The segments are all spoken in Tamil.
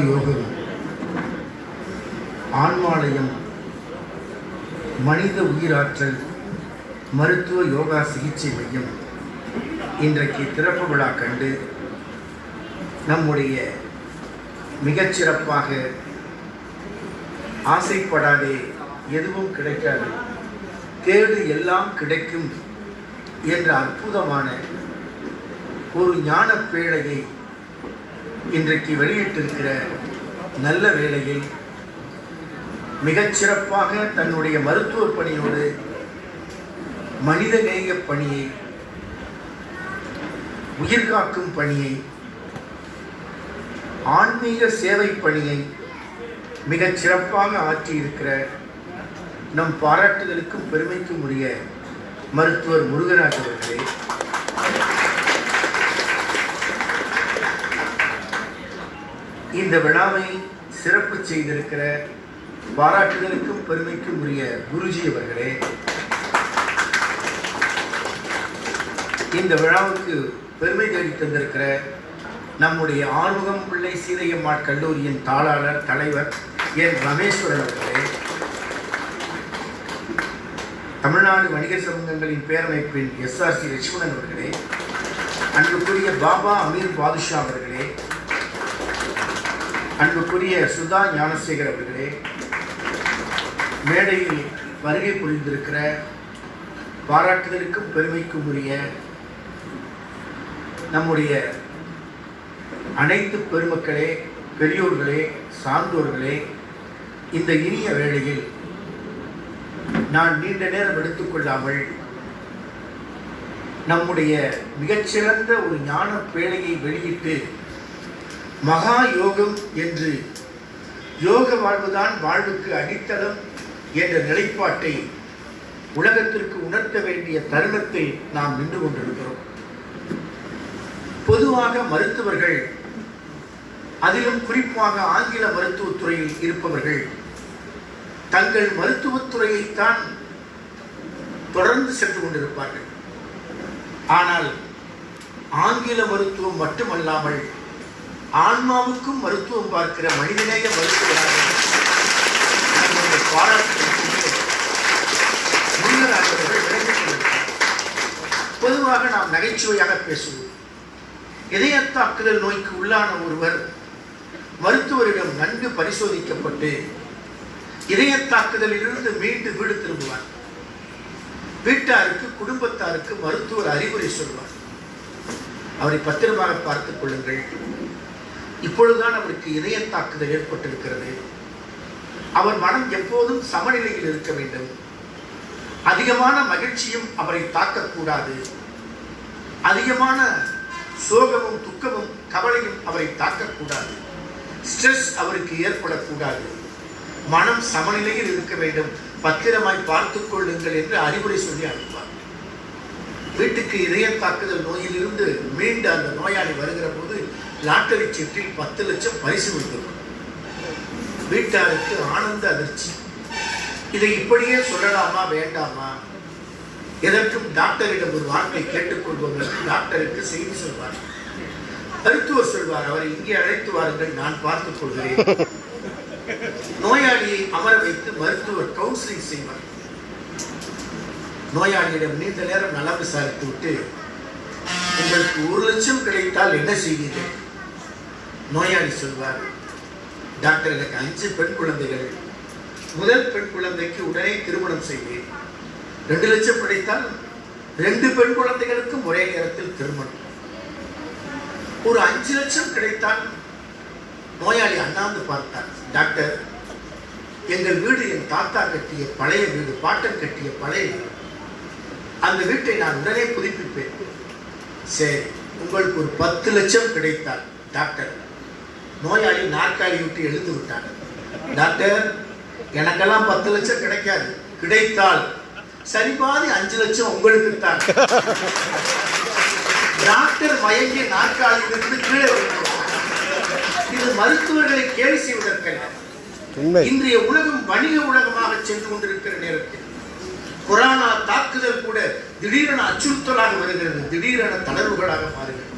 யோகம், ஆன்மாலயம், மனித உயிராற்றல் மருத்துவ யோகா சிகிச்சை மையம் இன்றைக்கு திறப்பு விழா கண்டு நம்முடைய மிகச்சிறப்பாக ஆசைப்படாதே எதுவும் கிடைக்காது, தேடு எல்லாம் கிடைக்கும் என்ற அற்புதமான ஒரு ஞான பேழையை இன்றைக்கு வெளியிட்டிருக்கிற நல்ல வேளையில் மிகச்சிறப்பாக தன்னுடைய மருத்துவ பணியோடு மனிதநேய பணியை, உயிர்காக்கும் பணியை, ஆன்மீக சேவை பணியை மிகச் சிறப்பாக ஆற்றியிருக்கிற நம் பாராட்டுதலுக்கும் பெருமைக்கும் உரிய மருத்துவர் முருகராஜ் அவர்களே, இந்த விழாவை சிறப்பு செய்திருக்கிற பாராட்டுதலுக்கும் பெருமைக்கும் உரிய குருஜி அவர்களே, இந்த விழாவுக்கு பெருமை தேடி தந்திருக்கிற நம்முடைய ஆறுமுகம் பிள்ளை சீதையம்மாள் கல்லூரியின் தாளாளர் தலைவர் என் ரமேஸ்வரன் அவர்களே, தமிழ்நாடு வணிகர் சங்கங்களின் பேரமைப்பின் SRC லட்சுமணன் அவர்களே, அன்புக்குரிய பாபா அமீர் பாதுஷா அவர்களே, அன்புக்குரிய சுதா ஞானசேகர் அவர்களே, மேடையில் வருகை புரிந்திருக்கிற பாராட்டுதலுக்கும் பெருமைக்கும் உரிய நம்முடைய அனைத்து பெருமக்களே, பெரியோர்களே, சான்றோர்களே, இந்த இனிய வேளையில் நான் நீண்ட நேரம் எடுத்துக்கொள்ளாமல் நம்முடைய மிகச்சிறந்த ஒரு ஞான பேழையை வெளியிட்டு மகா யோகம் என்று யோக வாழ்வுதான் வாழ்வுக்கு அடித்தளம் என்ற நிலைப்பாட்டை உலகத்திற்கு உணர்த்த வேண்டிய தருணத்தில் நாம் நின்று கொண்டிருக்கிறோம். பொதுவாக மருத்துவர்கள், அதிலும் குறிப்பாக ஆங்கில மருத்துவத்துறையில் இருப்பவர்கள் தங்கள் மருத்துவத்துறையைத்தான் தொடர்ந்து சென்று கொண்டிருப்பார்கள். ஆனால் ஆங்கில மருத்துவம் மட்டுமல்லாமல் ஆன்மாவுக்கும் மருத்துவம் பார்க்கிற மனிதநேய மருத்துவராக நம்முடைய பாராட்டுதலுக்கு முன்னராகவர்கள் விளங்கிக் கொண்டிருக்கிறார். பொதுவாக நாம் நகைச்சுவையாக பேசுவோம். இதய தாக்குதல் நோய்க்கு உள்ளான ஒருவர் மருத்துவரிடம் நன்கு பரிசோதிக்கப்பட்டு இதய தாக்குதலிலிருந்து மீண்டு வீடு திரும்புவார். வீட்டாருக்கு, குடும்பத்தாருக்கு மருத்துவர் அறிவுரை சொல்வார். அவரை பத்திரமாக பார்த்துக் கொள்ளுங்கள், இப்பொழுதுதான் அவருக்கு இதய தாக்குதல் ஏற்பட்டிருக்கிறது, அவர் மனம் எப்போதும் சமநிலையில் இருக்க வேண்டும், அதிகமான மகிழ்ச்சியும் அவரை தாக்கக்கூடாது, அதிகமான சோகமும் துக்கமும் கவலையும் அவரை தாக்கக்கூடாது, ஸ்ட்ரெஸ் அவருக்கு ஏற்படக்கூடாது, மனம் சமநிலையில் இருக்க வேண்டும், பத்திரமாய் பார்த்துக் கொள்ளுங்கள் என்று அறிவுரை சொல்லி அனுப்புவார். வீட்டுக்கு இதய தாக்குதல் நோயிலிருந்து மீண்டு அந்த நோயாளி வருகிற போது லாட்டரி சீட்டில் 10 லட்சம் பரிசு கொடுக்கும். வீட்டாருக்கு ஆனந்த அதிர்ச்சி. இதை இப்படியே சொல்லலாமா வேண்டாமா? எதற்கும் டாக்டரிடம் ஒரு வார்த்தை கேட்டுக்கொள்பவர்கள் டாக்டருக்கு செய்தி சொல்வார். மருத்துவர் சொல்வார், அவரை இங்கே அழைத்து வாருங்கள், நான் பார்த்துக் கொள்கிறேன். நோயாளியை அமர வைத்து மருத்துவர் கவுன்சிலிங் செய்வார். நோயாளியிடம் நீண்ட நேரம் நலம் விசாரித்து விட்டு, உங்களுக்கு 1 லட்சம் கிடைத்தால் என்ன செய்வீர்கள்? நோயாளி சொல்வார், டாக்டர், எனக்கு 5 பெண் குழந்தைகள், முதல் பெண் குழந்தைக்கு உடனே திருமணம் செய்வேன். 2 லட்சம் கிடைத்தால் 2 பெண் குழந்தைகளுக்கும் ஒரே நேரத்தில் திருமணம். ஒரு 5 லட்சம் கிடைத்தால் நோயாளி அண்ணாந்து பார்த்தார், டாக்டர், எங்கள் வீடு என் தாத்தா கட்டிய பழைய வீடு, பாட்டன் கட்டிய பழைய வீடு, அந்த வீட்டை நான் உடனே புதுப்பிப்பேன். சரி, உங்களுக்கு ஒரு 10 லட்சம் கிடைத்தால்? டாக்டர், நோயாளி நாற்காலி விட்டு எழுந்து விட்டார். டாக்டர், எனக்கெல்லாம் 10 லட்சம் கிடைக்காது, கிடைத்தால் சரிபாதி 5 லட்சம் உங்களுக்கு தான். டாக்டர் மயங்கிய நாற்காலியிலிருந்து கீழே வருகிறார். இது மருத்துவர்களை கேலி செய்வதற்கல்ல. இன்றைய உலகம் வணிக உலகமாக சென்று கொண்டிருக்கிற நேரத்தில் கொரோனா தாக்குதல் கூட திடீரென அச்சுறுத்தலாக வருகிறது, திடீரென தளர்வுகளாக மாறுகிறது.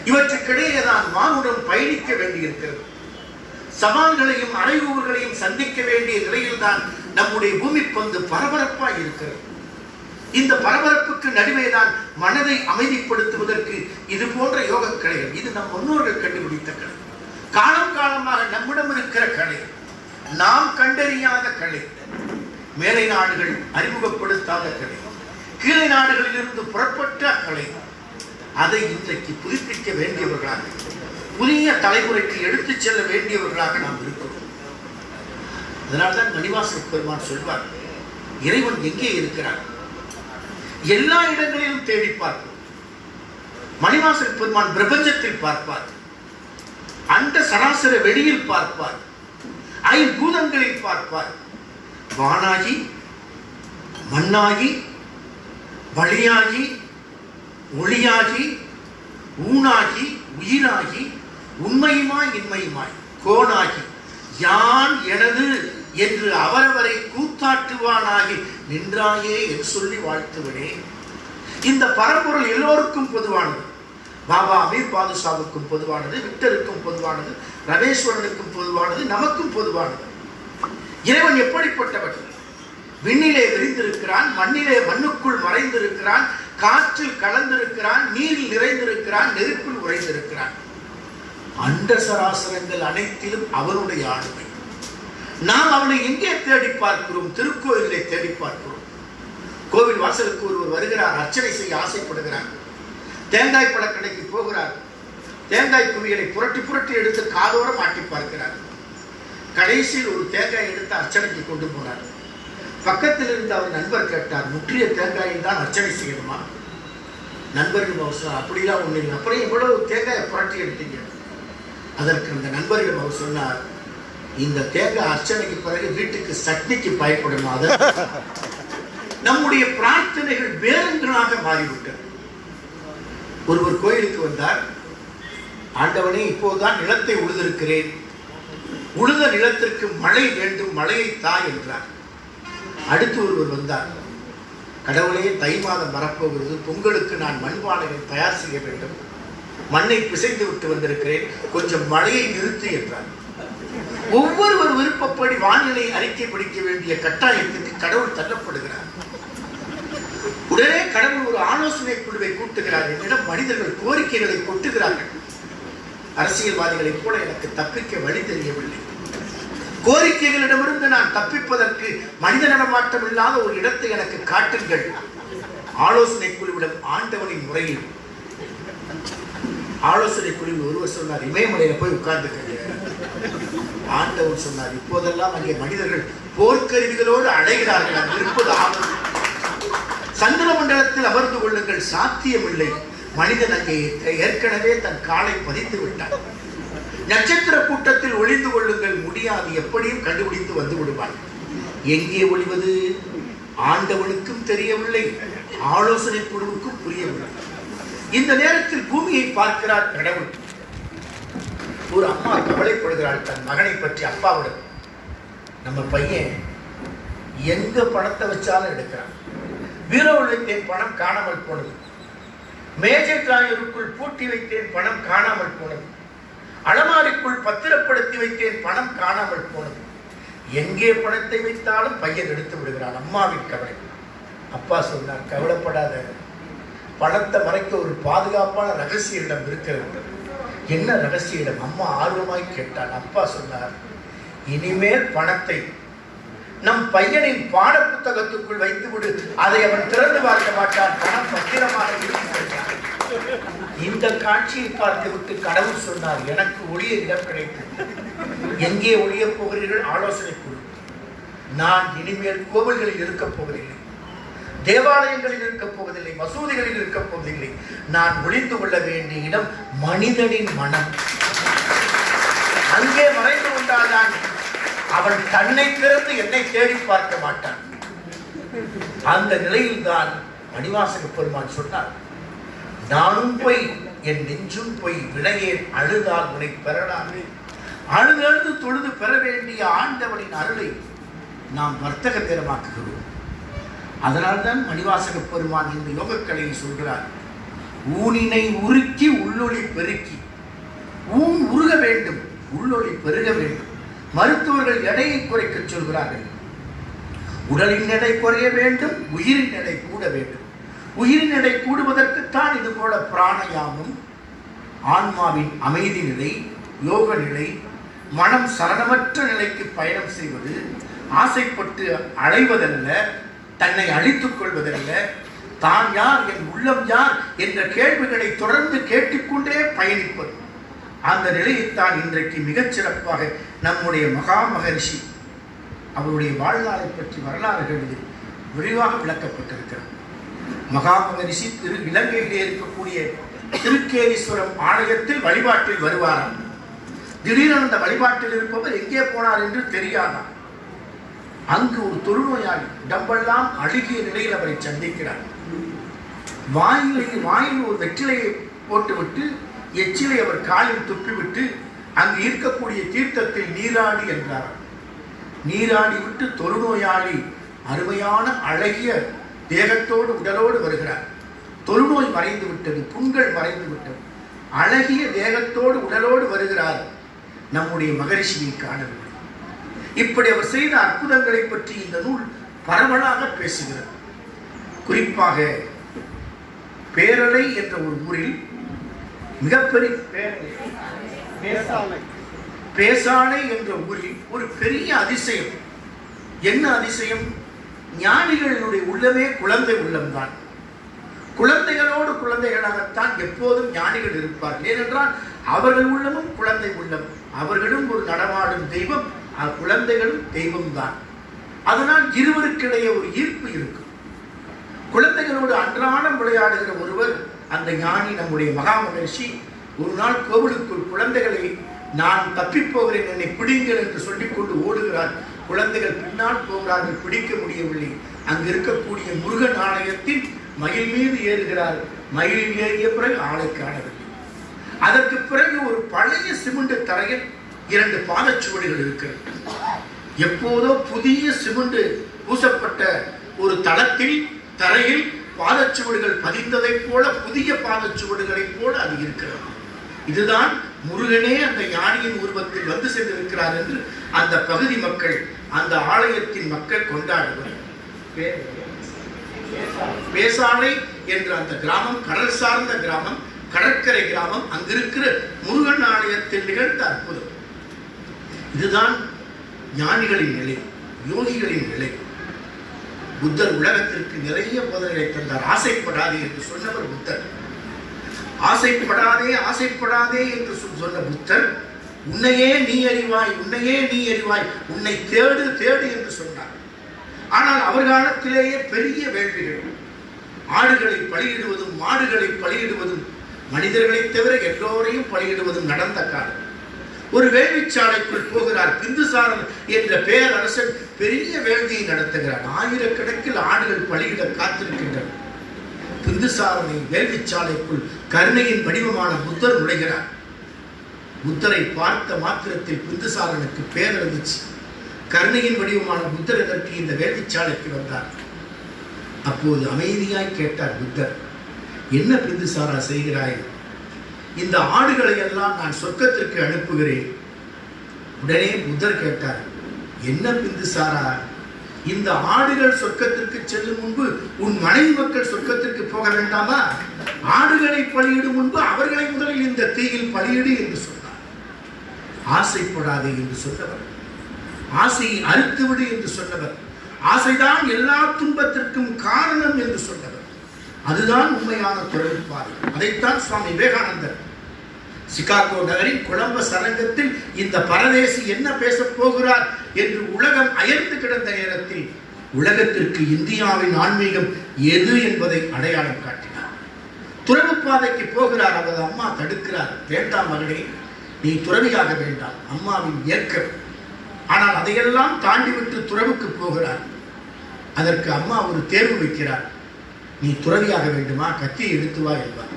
இவற்றுக்கிடையே தான் மானுடம் பயணிக்க வேண்டியிருக்கிறது. சவால்களையும் அறைகூறுகளையும் சந்திக்க வேண்டிய நிலையில்தான் நம்முடைய பூமி பந்து பரபரப்பாக இருக்கிறது. இந்த பரபரப்புக்கு நடுவேதான் மனதை அமைதிப்படுத்துவதற்கு இது போன்ற யோக கலைகள், இது நம் முன்னோர்கள் கண்டுபிடித்த கலை, காலம் காலமாக நம்மிடம் இருக்கிற கலை, நாம் கண்டறியாத கலை, மேலை நாடுகள் அறிமுகப்படுத்தாத கலை, கீழே நாடுகளில் இருந்து புறப்பட்ட கலை, அதை இன்றைக்கு புதுப்பிக்க வேண்டியவர்களாக, புதிய தலைமுறைக்கு எடுத்துச் செல்ல வேண்டியவர்களாக நாம் இருக்கிறோம். அதனால்தான் மணிவாசக பெருமான் சொல்வார், இறைவன் எங்கே இருக்கிறார்? எல்லா இடங்களிலும் தேடி பார்ப்போம். மணிவாசக பெருமான் பிரபஞ்சத்தில் பார்ப்பார், அந்த சராசர வெளியில் பார்ப்பார், ஐம்பூதங்களில் பார்ப்பார். வானாகி மண்ணாகி வழியாகி ஒளியாகி ஊனாகி உயிராகி உண்மையுமாய் இன்மையுமாய் கோனாகி யான் எனது என்று அவரவரை கூத்தாட்டுவானாகி நின்றாயே என்று சொல்லி வாழ்த்துவனே. இந்த பரம்பொருள் எல்லோருக்கும் பொதுவானது. பாபா அமீர் பாதுஷாவுக்கும் பொதுவானது, விக்டருக்கும் பொதுவானது, ரமேஸ்வரனுக்கும் பொதுவானது, நமக்கும் பொதுவானது. இறைவன் எப்படிப்பட்டவன்? விண்ணிலே விரிந்திருக்கிறான், மண்ணிலே மண்ணுக்குள் மறைந்திருக்கிறான், காற்றில் கலந்திருக்கிறான், நீரில் நிறைந்திருக்கிறான், நெருப்பில் உறைந்திருக்கிறான். அண்ட சராசரங்கள் அனைத்திலும் அவனுடைய ஆளுமை. நாம் அவனை எங்கே தேடி பார்க்கிறோம்? திருக்கோயிலை தேடி பார்க்கிறோம். கோவில் வாசலுக்கு ஒருவர் வருகிறார், அர்ச்சனை செய்ய ஆசைப்படுகிறார். தேங்காய் பழக்கடைக்கு போகிறார். தேங்காய் குவியலை புரட்டி புரட்டி எடுத்து காதோரம் ஆட்டி பார்க்கிறார். கடைசியில் ஒரு தேங்காய் எடுத்து அர்ச்சனைக்கு கொண்டு போனார். பக்கத்தில் இருந்து அவர் நண்பர் கேட்டார், முற்றிய தேங்காயில் தான் அர்ச்சனை செய்யணுமா? நண்பரிடம் அவர் சொன்னார், அப்படிலாம் ஒண்ணு இல்லை. அப்புறம் இவ்வளவு தேங்காயை புரட்டி எடுத்தீங்க? அதற்கு அந்த நண்பரிடம் அவர் சொன்னார், இந்த தேங்காய் அர்ச்சனைக்கு பிறகு வீட்டுக்கு சட்னிக்கு பயப்படணும். அதை நம்முடைய பிரார்த்தனைகள் வேதங்களாக மாறிவிட்டது. ஒருவர் கோயிலுக்கு வந்தார். ஆண்டவனே, இப்போதுதான் நிலத்தை உழுதிருக்கிறேன், உழுத நிலத்திற்கு மழை வேண்டும், மழையை தா என்றார். அடுத்து ஒருவர் வந்தார். கடவுளே, தை மாதம் வரப்போகிறது, பொங்கலுக்கு நான் மண்பானைகள் தயார் செய்ய வேண்டும், மண்ணை பிசைந்து விட்டு வந்திருக்கிறேன், கொஞ்சம் மழையை நிறுத்து என்றார். ஒவ்வொருவர் விருப்பப்படி வானிலை அறிக்கை பிடிக்க வேண்டிய கட்டாயத்துக்கு கடவுள் தள்ளப்படுகிறார். உடனே கடவுள் ஒரு ஆலோசனை குழுவை கூட்டுகிறார். என்னிடம் மனிதர்கள் கோரிக்கைகளை கொட்டுகிறார்கள். அரசியல்வாதிகளைப் போல எனக்கு தப்பிக்க வழி தெரியவில்லை. கோரிக்கைகளிடமிருந்து நான் தப்பிப்பதற்கு மனித நடமாட்டம் இல்லாத ஒரு இடத்தை எனக்கு காட்டுங்கள். ஆலோசனை குழுவிடம் ஆண்டவனின் முறையில் ஆலோசனை குழுவில் ஒருவர் சொன்னார், இமயமலையில போய் உட்கார்ந்து. ஆண்டவன் சொன்னார், இப்போதெல்லாம் அங்கே மனிதர்கள் போர்க்கருவிகளோடு அடைகிறார்கள், அங்கு இருப்பது ஆபத்து. சந்திர மண்டலத்தில் அமர்ந்து கொள்ளுங்கள், சாத்தியமில்லை. மனிதன் அங்கே ஏற்கனவே தன் காலை பதித்து விட்டார். நட்சத்திர கூட்டத்தில் ஒளிந்து கொள்ளுங்கள், முடியாது, எப்படியும் கண்டுபிடித்து வந்து விடுவார். எங்கே ஒளிவது? ஆண்டவனுக்கும் தெரியவில்லை, ஆலோசனை குழுவுக்கும் புரியவில்லை. இந்த நேரத்தில் பூமியை பார்க்கிறார் கடவுள். ஒரு அம்மா கவலைப்படுகிறாள் தன் மகனை பற்றி. அப்பாவிடம், நம்ம பையன் எங்க பணத்தை வச்சாலும் எடுக்கிறான், பீரோவில் வைத்தேன் பணம் காணாமல் போனது, மேஜை டிராயருக்குள் பூட்டி வைத்தேன் பணம் காணாமல் போனது, அலமாரிக்குள் பத்திரப்படுத்தி வைத்தேன் பணம் காணாமல் போனது, எங்கே பணத்தை வைத்தாலும் பையன் எடுத்து விடுகிறான். அம்மாவின் கவலை. அப்பா சொன்னார், கவலைப்படாத, பணத்தை மறைக்க ஒரு பாதுகாப்பான ரகசிய இடம் இருக்கிறது. என்ன ரகசிய இடம்? அம்மா ஆர்வமாய் கேட்டாள். அப்பா சொன்னார், இனிமேல் பணத்தை நம் பையனின் பாட புத்தகத்துக்குள் வைத்துவிடு, அதை அவன் திறந்து பார்க்க மாட்டான், பணம் பத்திரமாக இருக்கிறான். இந்த காட்சியை பார்த்துவிட்டு கடவுள் சொன்னார், எனக்கு ஒளிய இடம் கிடைத்தது. எங்கே ஒளிய போகிறீர்கள்? ஆலோசனை குழு. நான் இனிமேல் கோவில்களில் இருக்கப் போவதில்லை, தேவாலயங்களில் இருக்கப் போவதில்லை, மசூதிகளில் இருக்கப் போவதில்லை. நான் ஒளிந்து கொள்ள வேண்டிய இடம் மனிதனின் மனம். அங்கே மறைந்து கொண்டால்தான் அவன் தன்னை திறந்து என்னை தேடி பார்க்க மாட்டான். அந்த நிலையில் தான் மணிவாசக பெருமான் சொன்னார், நானும் போய் என் நெஞ்சும் போய் வினையேன் அழுதால் உன்னை பெறலாம். அழுது அழுது தொழுது பெற வேண்டிய ஆண்டவனின் அருளை நாம் வர்த்தக பேரமாக்குகிறோம். அதனால்தான் மணிவாசக பெருமான் இந்த யோகக்கலையை சொல்கிறார், ஊனினை உருக்கி உள்ளொளி பெருக்கி. ஊன் உருக வேண்டும், உள்ளொளி பெருக வேண்டும். மருத்துவர்கள் எடையை குறைக்க சொல்கிறார்கள். உடலின் எடை குறைய வேண்டும், உயிரின் எடை கூட வேண்டும். உயிரின் எடை கூடுவதற்குத்தான் இது போல பிராணயாமம், ஆன்மாவின் அமைதி நிலை, யோக நிலை, மனம் சலனமற்ற நிலைக்கு பயணம் செய்வது, ஆசைப்பட்டு அடைவதல்ல, தன்னை அழித்துக் கொள்வதல்ல, தான் யார், என் உள்ளம் யார் என்ற கேள்விகளை தொடர்ந்து கேட்டுக்கொண்டே பயணிப்பது. அந்த நிலையைத்தான் இன்றைக்கு மிகச்சிறப்பாக நம்முடைய மகா மகரிஷி அவருடைய வாழ்நாளை பற்றி வரலாறுகளில் விரிவாக விளக்கப்பட்டிருக்கிறார். மகா மகரிஷி இலங்கையிலே இருக்கக்கூடிய திருக்கேதீஸ்வரம் ஆலயத்தில் வழிபாட்டில் வருவாராம். திடீரென அந்த வழிபாட்டில் இருப்பவர் எங்கே போனார் என்று தெரியாதாம். அங்கு ஒரு தொழுநோயாளி உடம்பெல்லாம் அழுகிய நிலையில் அவரை சந்திக்கிறார். வாயில் ஒரு வெற்றிலையை போட்டுவிட்டு எச்சிலை அவர் காலில் துப்பிவிட்டு அங்கு இருக்கக்கூடிய தீர்த்தத்தில் நீராடி என்றார். நீராடி விட்டு தொழுநோயாளி அருமையான அழகிய தேகத்தோடு உடலோடு வருகிறார். தொழுநோய் மறைந்து விட்டது, புண்கள் மறைந்து விட்டது, அழகிய தேகத்தோடு உடலோடு வருகிறார். நம்முடைய மகரிஷியை காணவில்லை. இப்படி அவர் செய்த அற்புதங்களை பற்றி இந்த நூல் பரவலாக பேசுகிறது. குறிப்பாக பேரலை என்ற ஒரு ஊரில் மிகப்பெரிய பேசாலை என்ற ஊரில் ஒரு பெரிய அதிசயம். என்ன அதிசயம்? ஞானிகளுடைய உள்ளமே குழந்தை உள்ளம்தான். குழந்தைகளோடு குழந்தைகளாகத்தான் எப்போதும் ஞானிகள் இருப்பார்கள். ஏனென்றால் அவர்கள் உள்ளமும் குழந்தை உள்ளம், அவர்களும் ஒரு நடமாடும் தெய்வம், குழந்தைகளும் தெய்வம்தான். அதனால் இருவருக்கிடையே ஒரு ஈர்ப்பு இருக்கும். குழந்தைகளோடு அன்றாடம் விளையாடுகிற ஒருவர் அந்த ஞானி நம்முடைய மகா மகரிஷி ஒரு நாள் கோவிலுக்குள் குழந்தைகளை நான் தப்பிப்போகிறேன், என்னை பிடிங்கள் என்று சொல்லிக்கொண்டு ஓடுகிறார். குழந்தைகள் பின்னால் போகிறார்கள், பிடிக்க முடியவில்லை. அங்கு இருக்கக்கூடிய முருகன் ஆலயத்தில் மயில் மீது ஏறுகிறார். மயிலில் ஏறிய பிறகு ஆளை காணவில்லை. அதற்கு பிறகு ஒரு பழைய சிமெண்ட் தரையில் 2 பாதச்சுவடுகள் இருக்கிறது. எப்போதோ புதிய சிமெண்ட் பூசப்பட்ட ஒரு தளத்தில் தரையில் பாதச்சுவடுகள் பதிந்ததைப் போல, புதிய பாதச்சுவடுகளைப் போல அது இருக்கிறது. இதுதான் முருகனே அந்த ஞானியின் உருவத்தில் வந்து சென்றிருக்கிறார் என்று அந்த பகுதி மக்கள், அந்த ஆலயத்தின் மக்கள் கொண்டாடுவர். பேசாலை என்ற அந்த கிராமம் கடல் சார்ந்த கிராமம், கடற்கரை கிராமம். அங்கிருக்கிற முருகன் ஆலயத்தில் நிகழ்ந்த அற்புதம். இதுதான் ஞானிகளின் நிலை, யோகிகளின் நிலை. புத்தர் உலகத்திற்கு நிறைய போதனைகளை தந்தார். ஆசைப்படாதே என்று சொன்னவர் புத்தர். ஆசைப்படாதே ஆசைப்படாதே என்று சொன்ன புத்தர் உன்னையே நீ அறிவாய், உன்னையே நீ அறிவாய், உன்னை தேடு தேடு என்று சொன்னார். ஆனால் அவர் காலத்திலேயே பெரிய வேள்விகள், ஆடுகளை பலியிடுவதும் மாடுகளை பலியிடுவதும் மனிதர்களை தவிர எல்லோரையும் பலியிடுவதும் நடந்த காலம். ஒரு வேள்விச்சாலைக்குள் போகிறார். பிந்துசாரன் என்ற பேரரசன் பெரிய வேள்வியை நடத்துகிறார். ஆயிரக்கணக்கில் ஆடுகள் பலியிட காத்திருக்கின்றன. பிந்துசாரனை வேள்விச்சாலைக்குள் கருணையின் வடிவமான புத்தர் நுழைகிறார். புத்தரை பார்த்த மாத்திரத்தில் பிந்துசாரனுக்கு பேரறிந்துச்சு. கருணையின் வடிவமான புத்தர் எதற்கு இந்த வேள்விச்சாலைக்கு வந்தார்? அப்போது அமைதியாய் கேட்டார் புத்தர், என்ன பிந்துசாரா செய்கிறாய்? இந்த ஆடுகளை எல்லாம் நான் சொர்க்கத்திற்கு அனுப்புகிறேன். உடனே புத்தர் கேட்டார், என்ன பிந்துசாரா, இந்த ஆடுகள் சொர்க்கத்திற்கு செல்லும் முன்பு உன் மனைவி மக்கள் சொர்க்கத்திற்கு போக வேண்டாமா? ஆடுகளை பலியிடும் முன்பு அவர்களை முதலில் இந்த தீயில் பலியிடு என்று சொன்னார். ஆசைப்படாதே என்று சொன்னவர், ஆசையை அறுத்துவிடு என்று சொன்னவர், ஆசைதான் எல்லா துன்பத்திற்கும் காரணம் என்று சொன்னவர். அதுதான் உண்மையான துறவுப்பாதை. அதைத்தான் சுவாமி விவேகானந்தர் சிகாகோ நகரின் கொலம்பஸ் அரங்கத்தில் இந்த பரதேசி என்ன பேசப் போகிறார் என்று உலகம் அயர்ந்து கிடந்த நேரத்தில் உலகத்திற்கு இந்தியாவின் ஆன்மீகம் எது என்பதை அடையாளம் காட்டினார். துறவுப்பாதைக்கு போகிறார். அவரது அம்மா தடுக்கிறார். வேண்டாம் மகனே, நீ துறவியாக வேண்டாம், அம்மாவின் ஏற்கம். ஆனால் அதையெல்லாம் தாண்டிவிட்டு துறவுக்கு போகிறார். அதற்கு அம்மா ஒரு தேர்வு வைக்கிறார். நீ துறவியாக வேண்டுமா, கத்தியை எடுத்து வா என்பார்.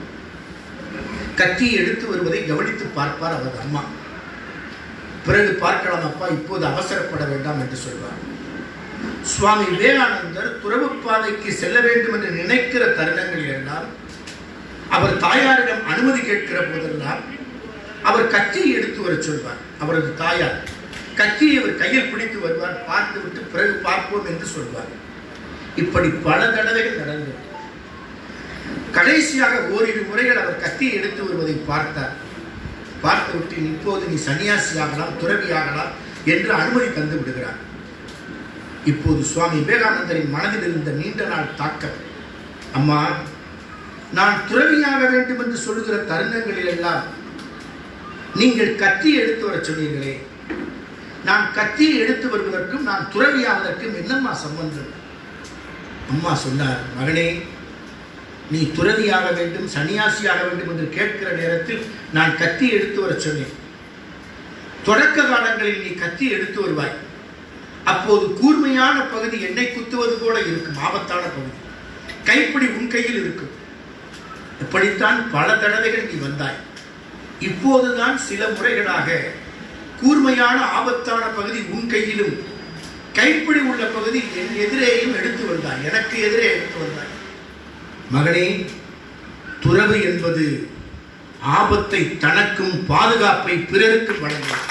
கத்தியை எடுத்து வருவதை கவனித்து பார்ப்பார் அவரது அம்மா. பிறகு பார்க்கலாம் அப்பா, இப்போது அவசரப்பட வேண்டாம் என்று சொல்வார். சுவாமி விவேகானந்தர் துறவு பாதைக்கு செல்ல வேண்டும் என்று நினைக்கிற தருணங்களில் எல்லாம், அவர் தாயாரிடம் அனுமதி கேட்கிற போதெல்லாம் அவர் கத்தியை எடுத்து வர சொல்வார். அவரது தாயார் கத்தியை அவர் கையில் பிடித்து வருவார். பார்த்து விட்டு பிறகு பார்ப்போம் என்று சொல்வார். இப்படி பல தடவைகள் நடந்தது. கடைசியாக ஓரிரு முறைகள் அவர் கத்தியை எடுத்து வருவதை பார்த்தார். பார்த்துவிட்டு இப்போது நீ சன்னியாசியாகலாம், துறவியாகலாம் என்று அனுமதி தந்து விடுகிறார். இப்போது சுவாமி விவேகானந்தரின் மனதில் இருந்த நீண்ட நாள் தாக்கம், அம்மா நான் துறவியாக வேண்டும் என்று சொல்லுகிற தருணங்களில் எல்லாம் நீங்கள் கத்தியை எடுத்து வர சொன்னீர்களே, நான் கத்தியை எடுத்து வருவதற்கும் நான் துறவியாவதற்கும் என்னம்மா சம்பந்தம்? அம்மா சொன்னார், மகனே நீ துறவியாக வேண்டும், சன்னியாசியாக வேண்டும் என்று கேட்கிற நேரத்தில் நான் கத்தி எடுத்து வர சொன்னேன். தொடக்க காலங்களில் நீ கத்தி எடுத்து வருவாய். அப்போது கூர்மையான பகுதி என்னை குத்துவது போல இருக்கும், ஆபத்தான பகுதி. கைப்பிடி உன் கையில் இருக்கும். இப்படித்தான் பல தடவைகள் நீ வந்தாய். இப்போதுதான் சில முறைகளாக கூர்மையான ஆபத்தான பகுதி உன் கையிலும் கைப்பிடி உள்ள பகுதி என் எதிரேயும் எடுத்து வந்தாய், எனக்கு எதிரே எடுத்து வந்தாய். மகனே, துறவு என்பது ஆபத்தை தனக்கும் பாதுகாப்பை பிறருக்கும் வழங்கும்.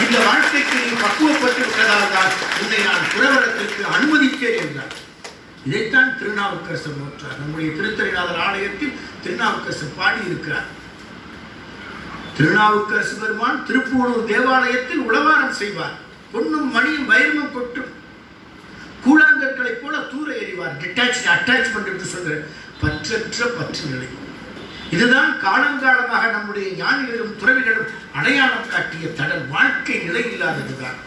இந்த வாழ்க்கைக்கு நீ பக்குவப்பட்டு விட்டதால் தான் உன்னை நான் துறவரத்திற்கு அனுமதித்தேன் என்றார். இதைத்தான் திருநாவுக்கரசர் நோற்றார். நம்முடைய திருத்தணிநாதர் ஆலயத்தில் திருநாவுக்கரசர் பாடி இருக்கிறார். திருநாவுக்கரசு பெருமான் திருப்பூணூர் தேவாலயத்தில் உளவாரம் செய்வார். பொன்னும் மணியும் வைரமும் கொட்டும் கூழாங்கற்களை போல தூர எறிவார். அட்டாச்மெண்ட் என்று சொல்கிற பற்றற்ற பற்று நிலை. இதுதான் காலங்காலமாக நம்முடைய ஞானிகளும் துறவிகளும் அடையாளம் காட்டிய தடல். வாழ்க்கை நிலை இல்லாததுதான்.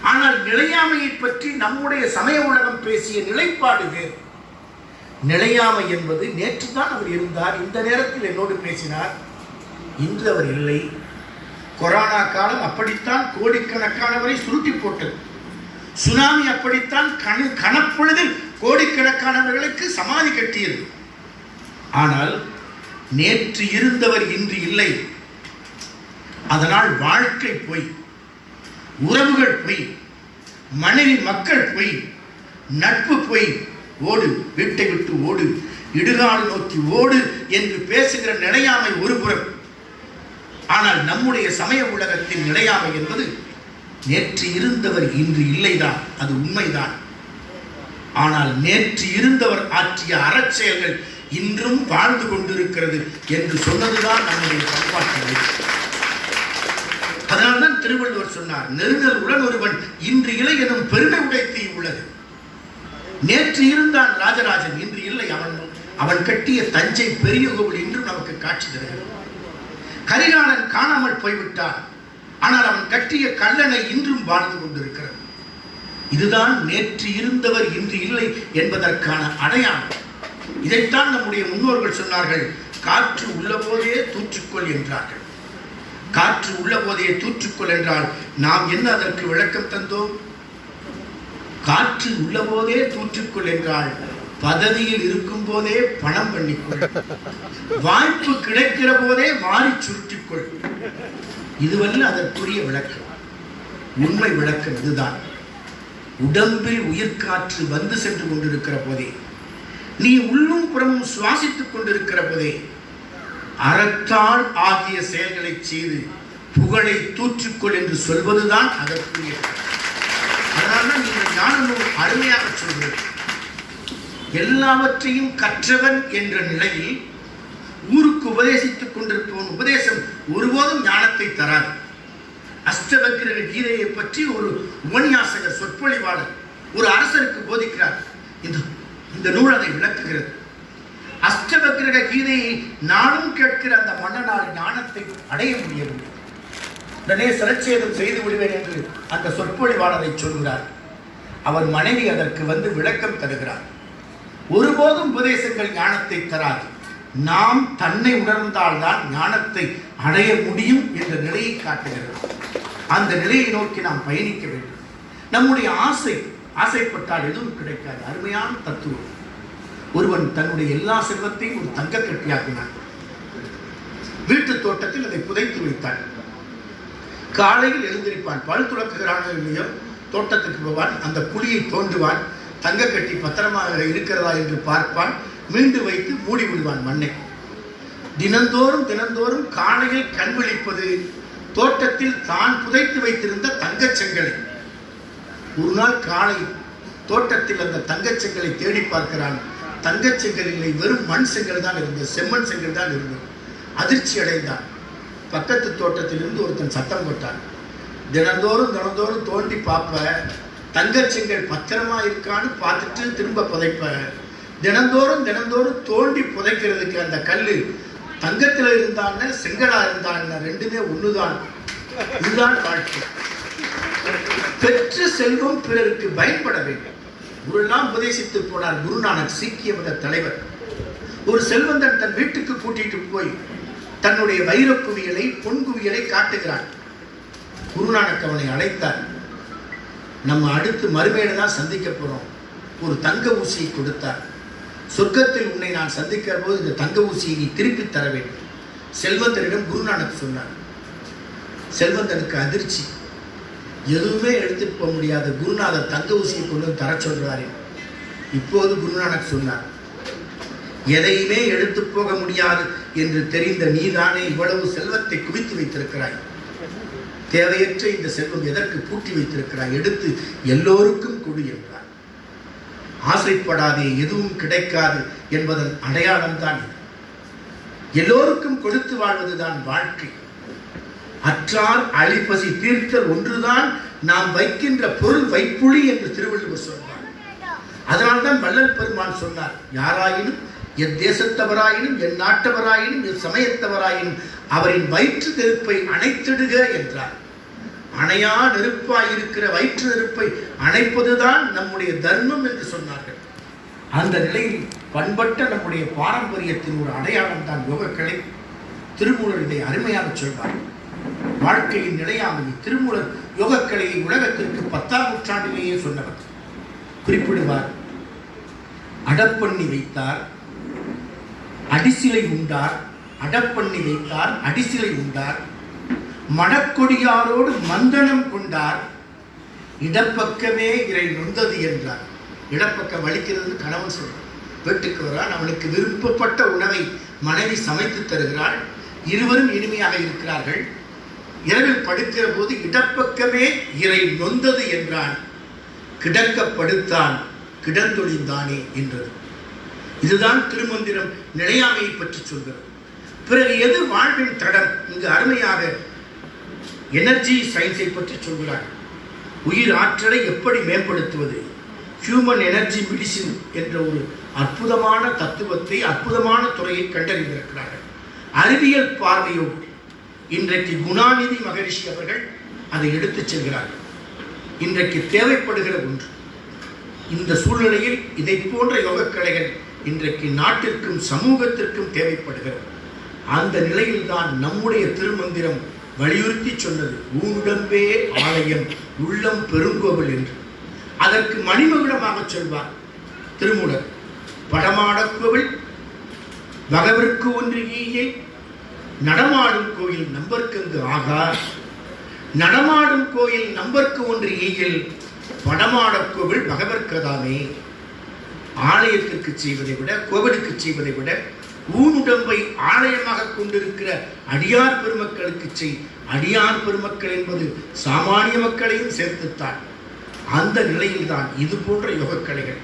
ஆனால் நிலையாமையை பற்றி நம்முடைய சமய உலகம் பேசிய நிலைப்பாடு நிலையாமை என்பது நேற்று தான் அவர் இருந்தார், இந்த நேரத்தில் என்னோடு பேசினார், இன்று அவர் இல்லை. கொரோனா காலம் அப்படித்தான் கோடிக்கணக்கானவரை சுருட்டி போட்டது. சுனாமி அப்படித்தான் கணப்பொழுதில் கோடிக்கணக்கானவர்களுக்கு சமாதி கட்டியது. ஆனால் நேற்று இருந்தவர் இன்று இல்லை. அதனால் வாழ்க்கை போய், உறவுகள் போய், மனைவி மக்கள் போய், நட்பு போய், ஓடு வீட்டை விட்டு ஓடு, இடுகாடு நோக்கி ஓடு என்று பேசுகிற நிலையாமை ஒருபுறம். ஆனால் நம்முடைய சமய உலகத்தின் நிலையாமை என்பது நேற்று இருந்தவர் இன்று இல்லைதான், அது உண்மைதான். ஆனால் நேற்று இருந்தவர் ஆற்றிய அறச்செயல்கள் இன்றும் வாழ்ந்து கொண்டிருக்கிறது என்று சொன்னதுதான் நம்முடைய பண்பாட்டு. அதனால்தான் திருவள்ளுவர் சொன்னார், நெருங்கல் உடன் ஒருவன் இன்று இலை எனும் பெருமை உடைத்து உள்ளது. நேற்று இருந்தான் ராஜராஜன், இன்று இல்லை. அவன் கட்டிய தஞ்சை பெரிய கோவில் இன்றும் நமக்கு காட்சி தருகிறது. கரிகாலன் காணாமல் போய்விட்டான், ஆனால் அவன் கட்டிய கல்லணை இன்றும் வாழ்ந்து கொண்டிருக்கிறது. இதுதான் நேற்று இருந்தவர் இன்று இல்லை என்பதற்கான அடையாளம். இதைத்தான் நம்முடைய முன்னோர்கள் சொன்னார்கள், காற்று உள்ள போதே தூற்றுக்கொள் என்றார்கள். காற்று உள்ள போதே தூற்றுக்கொள் என்றால் நாம் என்ன அதற்கு விளக்கம் தந்தோம்? காற்று உள்ள போதே தூற்றுக்கொள் என்றால் பதவியில் இருக்கும் போதே பணம் பண்ணிக்கொள், வாய்ப்பு கிடைக்கிற போதே மாறி சுருட்டிக்கொள். இதுவல்ல அதற்குரிய விளக்கம். உண்மை விளக்கம் இதுதான். உடம்பில் உயிர்காற்று வந்து சென்று கொண்டிருக்கிற போதே, நீ உள்ளும் புறமும் சுவாசித்துக் கொண்டிருக்கிற போதே, அறத்தால் ஆகிய செயல்களை செய்து புகழை தூற்றிக்கொள் என்று சொல்வதுதான் அதற்குரிய. அதனால்தான் நீங்கள் ஞான நூல் அருமையாக சொல்கிறேன். எல்லாவற்றையும் கற்றவன் என்ற நிலையில் ஊருக்கு உபதேசித்துக் கொண்டிருப்பவன் உபதேசம் ஒருபோதும் ஞானத்தை தராது. அஷ்டவக்கிர கீதையை பற்றி ஒரு உபன்யாசகர், சொற்பொழிவாளர் ஒரு அரசருக்கு போதிக்கிறார். இந்த நூல் அதை விளக்குகிறது. அஷ்டவக்கிர கீதையை நானும் கேட்கிற அந்த மன்னனால் ஞானத்தை அடைய முடியவில்லை. உடனே சிரச்சேதம் செய்து விடுவேன் என்று அந்த சொற்பொழிவாளரை சொல்கிறார். அவர் மனைவி அதற்கு வந்து விளக்கம் தருகிறார். ஒருபோதும் உபதேசங்கள் ஞானத்தை தராது. நாம் தன்னை உணர்ந்தால்தான் ஞானத்தை அடைய முடியும் என்ற நிலையை காட்டுகிறது. அந்த நிலையை நோக்கி நாம் பயணிக்க வேண்டும். நம்முடைய ஆசைப்பட்டால் எதுவும் கிடைக்காது. அருமையான தத்துவம். ஒருவன் தன்னுடைய எல்லா செல்வத்தையும் ஒரு தங்க கட்டியாக்கினான். வீட்டு தோட்டத்தில் அதை புதைத்து வைத்தான். காலையில் எழுந்திருப்பான், பல் துளக்குகிறானோ இல்லையோ தோட்டத்துக்கு போவான், அந்த குழியை தோண்டுவான், தங்க கட்டி பத்திரமாக இருக்கிறதா என்று பார்ப்பான், மீண்டும் வைத்து மூடி விடுவான் மண்ணை. தினந்தோறும் தினந்தோறும் காலையில் கண் விழிப்பது தோட்டத்தில் தான் புதைத்து வைத்திருந்த தங்கச்செங்கலை. ஒரு நாள் காலை தோட்டத்தில் அந்த தங்கச்செங்கலை தேடி பார்க்கிறான். தங்கச்செங்கலில் வெறும் மண் செங்கல் தான் இருந்தது, செம்மண் செங்கல் தான் இருந்தது. அதிர்ச்சி அடைந்தான். பக்கத்து தோட்டத்திலிருந்து ஒருத்தன் சத்தம் போட்டான். தினந்தோறும் தினந்தோறும் தோண்டி பார்ப்ப, தங்கச்செங்கல் பத்திரமா இருக்கான்னு பார்த்துட்டு திரும்ப புதைப்ப. தினந்தோறும் தினந்தோறும் தோண்டி புதைக்கிறதுக்கு அந்த கல்லு தங்கத்தில் இருந்தான்னு செங்கலா இருந்தான்னு ரெண்டுமே ஒண்ணுதான். இதுதான் வாழ்க்கை. பெற்ற செல்வம் பிறருக்கு பயன்பட வேண்டும். குருலாம் உபதேசித்து போனார் குருநானக், சீக்கிய மத தலைவர். ஒரு செல்வந்தன் தன் வீட்டுக்கு கூட்டிட்டு போய் தன்னுடைய வைர குவியலை பொன் குவியலை காட்டுகிறான். குருநானக் அவனை அழைத்தார். நம்ம அடுத்து மறுமையில தான் சந்திக்க போறோம். ஒரு தங்க ஊசியை கொடுத்தார். சொர்க்கத்தில் உன்னை நான் சந்திக்கிற போது இந்த தங்க ஊசியை நீ திருப்பி தர வேண்டும். செல்வந்தரிடம் குருநானக் சொன்னார். செல்வந்தனுக்கு அதிர்ச்சி. எதுவுமே எடுத்துட்டு போக முடியாத குருநாதர் தங்க ஊசியை கொண்டு தர சொல்றாரு. இப்போது குருநானக் சொன்னார், எதையுமே எடுத்து போக முடியாது என்று தெரிந்த நீதானே இவ்வளவு செல்வத்தை குவித்து வைத்திருக்கிறாய். தேவையற்ற இந்த செல்வம் எதற்கு பூட்டி வைத்திருக்கிறாய்? எடுத்து எல்லோருக்கும் கொடு என்றார். ஆசைப்படாதே, எதுவும் கிடைக்காது என்பதன் அடையாளம் தான் இது. எல்லோருக்கும் கொடுத்து வாழ்வதுதான் வாழ்க்கை. அற்றார் அழிப்பசி தீர்த்தல் ஒன்றுதான் நாம் வைக்கின்ற பொருள் வைப்புளி என்று திருவள்ளுவர் சொன்னார். அதனால்தான் வள்ளல் பெருமான் சொன்னார், யாராயினும் என் தேசத்தவராயினும் என் நாட்டவராயினும் என் சமயத்தவராயினும் அவரின் வயிற்று நெருப்பை அணைத்திடுக என்றார். அணையா நெருப்பாய் இருக்கிற வயிற்று நெருப்பை அணைப்பதுதான் நம்முடைய தர்மம் என்று சொன்னார்கள். அந்த நிலையில் பண்பட்ட நம்முடைய பாரம்பரியத்தின் ஒரு அடையாளம் தான் யோகக்கலை. திருமூலர் இதை அருமையாக சொல்வார். வாழ்க்கையின் நிலையாமை. திருமூலர் யோகக்கலையை உலகத்திற்கு 10ஆம் நூற்றாண்டிலேயே சொன்னவர். குறிப்பிடுவார், அடப்பண்ணி வைத்தார், அடிசிலை உண்டார். அடப்பண்ணி வைத்தார், அடிசிலை உண்டார். மடக்கொடியாரோடு மந்தனம் கொண்டார். இடப்பக்கமே இறை நொந்தது என்றார். இடப்பக்கம் வலிக்கிறது கணவன் சொல்றார். வீட்டுக்கு வரான், அவனுக்கு விருப்பப்பட்ட உணவை மனைவி சமைத்து தருகிறாள். இருவரும் இனிமையாக இருக்கிறார்கள். இரவில் படுக்கிற போது இடப்பக்கமே இறை நொந்தது என்றான். கிடக்க படுத்தான், கிடந்தொழிந்தானே என்றது. இதுதான் திருமந்திரம் நிலையாமையை பற்றி சொல்கிறது. பிறகு எது வாழ்வின் தடம்? இங்கு அருமையாக எனர்ஜி சயின்ஸை பற்றி சொல்கிறார்கள். உயிர் ஆற்றலை எப்படி மேம்படுத்துவது, ஹியூமன் எனர்ஜி மெடிசின் என்ற ஒரு அற்புதமான தத்துவத்தை, அற்புதமான துறையை கண்டறிந்திருக்கிறார்கள். அறிவியல் பார்வையோடு இன்றைக்கு குணாநிதி மகரிஷி அவர்கள் அதை எடுத்துச் செல்கிறார்கள். இன்றைக்கு தேவைப்படுகிற ஒன்று. இந்த சூழ்நிலையில் இதை போன்ற யோகக்கலைகள் இன்றைக்கு நாட்டிற்கும் சமூகத்திற்கும் தேவைப்படுகிறது. அந்த நிலையில் தான் நம்முடைய திருமந்திரம் வலியுறுத்தி சொன்னது, ஊனுடம்பே ஆலயம் உள்ளம் பெருங்கோவில் என்று. அதற்கு மணிமகுடமாக சொல்வார் திருமூலர். படமாடக்கோவில் வகவிற்கு ஒன்று ஈயே, நடமாடும் கோயில் நம்பர்க்கங்கு ஆகா. நடமாடும் கோயில் நம்பர்க்கு ஒன்று ஈயில், படமாடக்கோவில் வகவிற்கதாமே. ஆலயத்திற்கு செய்வதை விட, கோவிலுக்கு செய்வதை விட ஊனுடம்பை ஆலயமாக கொண்டிருக்கிற அடியார் பெருமக்களுக்கு செய். அடியார் பெருமக்கள் என்பது சாமானிய மக்களையும் சேர்த்துத்தான். அந்த நிலையில்தான் இது போன்ற யோகக்கலைகள்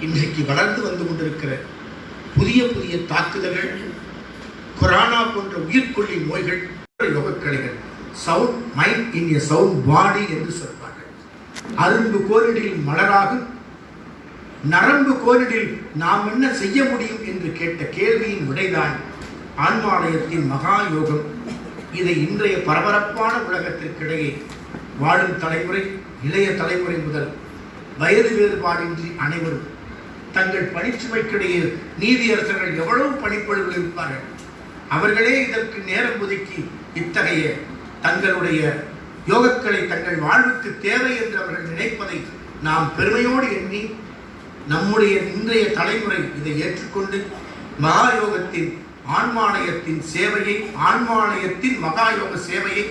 இன்றைக்கு வளர்ந்து வந்து கொண்டிருக்கிற புதிய புதிய தாக்குதல்கள், கொரோனா போன்ற உயிர்கொல்லி நோய்கள், யோகக்கலைகள். Sound mind in a sound body என்று சொல்வார்கள். அரும்பு கோரிடில் மலராகும், நரம்பு கோரிடில் நாம் என்ன செய்ய முடியும் என்று கேட்ட கேள்வியின் விடைதான் ஆன்மாலயத்தின் மகா யோகம். இதை இன்றைய பரபரப்பான உலகத்திற்கிடையே வாழும் தலைமுறை, இளைய தலைமுறை முதல் வயது வேறுபாடின்றி அனைவரும் தங்கள் பணிச்சுமைக்கிடையே நீதியரசர்கள் எவ்வளவு பணிப்பொழுவில் இருப்பார்கள். அவர்களே இதற்கு நேரம் ஒதுக்கி இத்தகைய தங்களுடைய யோகக்கலை தங்கள் வாழ்வுக்கு தேவை என்று அவர்கள் நினைப்பதை நாம் பெருமையோடு எண்ணி நம்முடைய இன்றைய தலைமுறை இதை ஏற்றுக்கொண்டு மகாயோகத்தின் ஆன்மாலயத்தின் சேவையை, ஆன்மாலயத்தின் மகாயோக சேவையை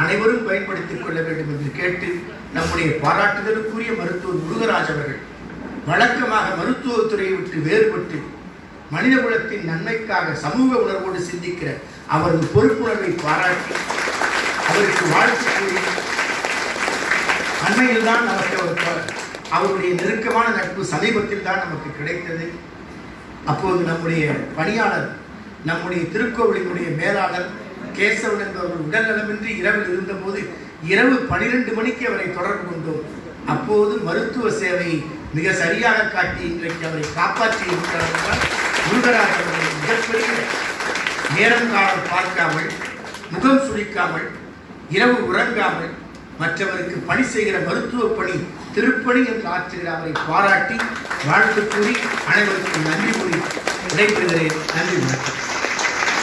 அனைவரும் பயன்படுத்திக் கொள்ள வேண்டும் என்று கேட்டு, நம்முடைய பாராட்டுதலுக்குரிய மருத்துவர் முருகராஜ் அவர்கள் வழக்கமாக மருத்துவத்துறையை விட்டு வேறுபட்டு மனிதகுலத்தின் நன்மைக்காக சமூக உணர்வோடு சிந்திக்கிற அவரது பொறுப்புணர்வை பாராட்டி அவருக்கு வாழ்த்து கூறி, அண்மையில் தான் நமக்கு அவருடைய நெருக்கமான நட்பு சமீபத்தில் தான் நமக்கு கிடைத்தது. அப்போது நம்முடைய பணியாளர், நம்முடைய திருக்கோவிலினுடைய மேலாளர் கேசவன் என்பவர் உடல்நலமின்றி இரவில் இருந்தபோது இரவு 12 மணிக்கு அவரை தொடர்பு கொண்டோம். அப்போது மருத்துவ சேவை மிக சரியாக காட்டி இன்றைக்கு அவரை காப்பாற்றி இருக்கிறார். முருகராஜ் அவர்கள் மிகப்பெரிய நேரம் காலம் பார்க்காமல், முகம் சுழிக்காமல், இரவு உறங்காமல் மற்றவருக்கு பணி செய்கிற மருத்துவ பணி திருப்பணி என்று ஆற்றுகிற அவரை பாராட்டி வாழ்த்து கூறி அனைவருக்கும் நன்றி கூறி விடைபெறுகிறேன். நன்றி வணக்கம்.